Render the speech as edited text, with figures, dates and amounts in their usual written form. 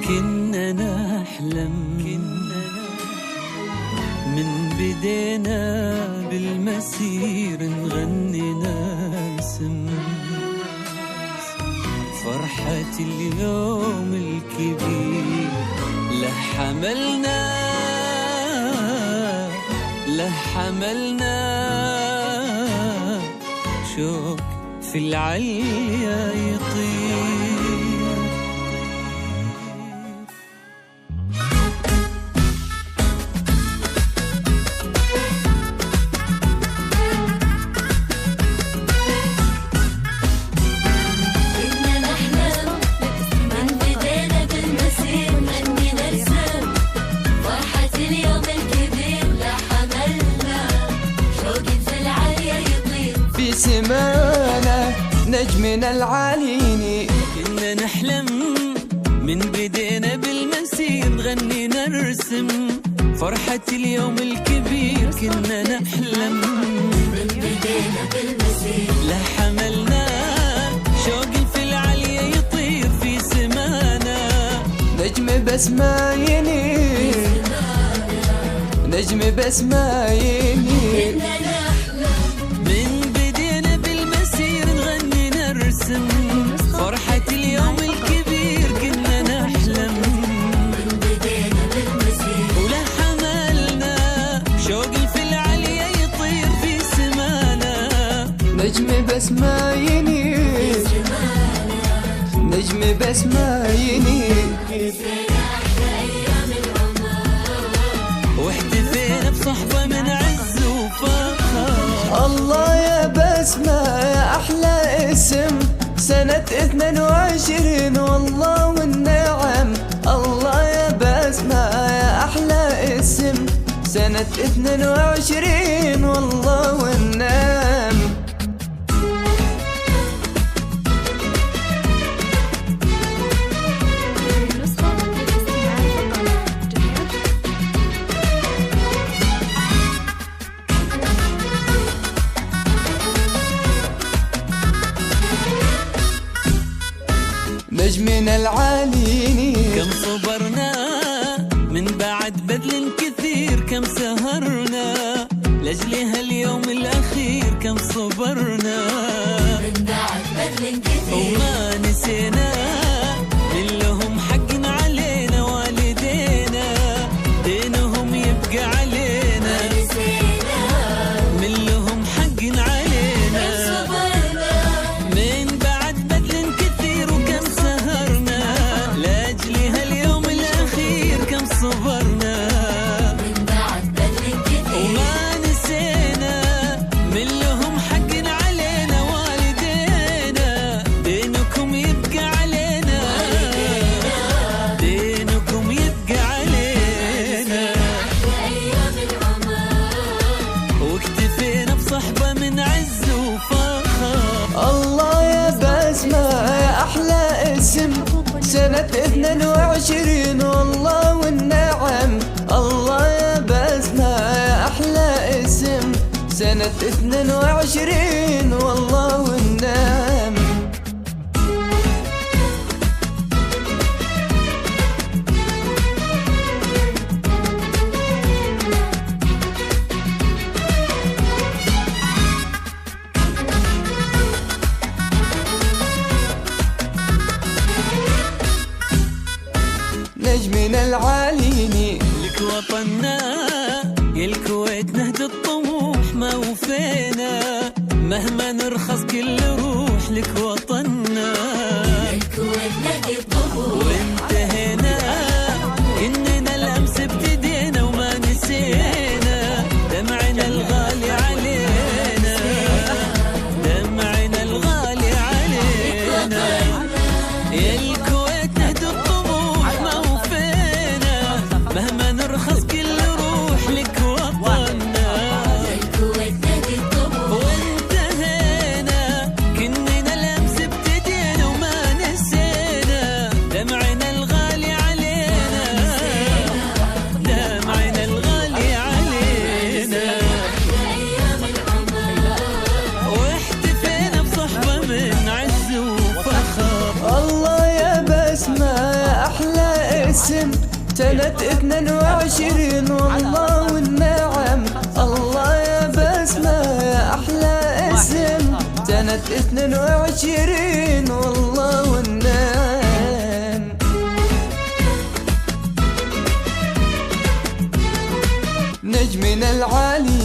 كنا نحلم من بدينا بالمسير نغني نرسم فرحة اليوم الكبير. لحملنا شوق في العليا يطير. سمانا نجمنا العاليني كنا نحلم من بدينا بالمسير نغني نرسم فرحة اليوم الكبير. كنا نحلم من بدينا بالمسير لحملنا شوق في العليا يطير في سمانا. نجم بس ما يني نجم بس ما يني فرحة اليوم الكبير. كنا نحلم من بدينا بالمسير ولحملنا شوق في العليا يطير في سمانا. نجم بس ما يني نجم بس ما يني واحتفينا بصحبة من عز وفخر. الله يا بسمة يا أحلى اسم سنة 22 والله والنعم. الله يا بسمة يا أحلى اسم سنة 22 والله والنعم. نجمنا العاليني كم صبرنا من بعد بذل كثير. كم سهرنا لأجل هاليوم الأخير. كم صبرنا من بعد بذل كثير وما نسينا من لهم حق علينا. والدينا دينهم يبقى علينا. من لهم حق علينا. من بعد بذل كثير وكم سهرنا لأجل هاليوم الأخير. كم صبرنا من بعد بذل كثير وما نسينا من لهم حق علينا. والدينا دينكم يبقى علينا. دينكم يبقى علينا. أيام العمر واكتفينا بصحبة من عز وفخر. الله يا بسمة يا أحلى اسم سنة 22 والله والنعم. الله يا بسمة يا أحلى اسم سنة 22 والله والنعم. نجمنا العاليني لك وطننا يا الكويت نهد الطموح ما وفينا. مهما نرخص كل روح لك وطننا. الكويت نهدي الطموح وانتهينا كننا الأمس ابتدينا وما نسينا. دمعنا الغالي علينا. دمعنا الغالي علينا. يا الكويت نهد الطموح ما وفينا. مهما نرخص كل روح لك وطننا. الكويت نهدي الطموح وانتهينا كننا الأمس ابتدينا وما نسينا. دمعنا الغالي علينا. دمعنا الغالي علينا. أيام العمر واحتفينا بصحبة من عز وفخر. الله يا اسم سنة 22 والله والنعم. الله يا بسمة يا أحلى اسم سنة 22 والله والنعم. نجمنا العالي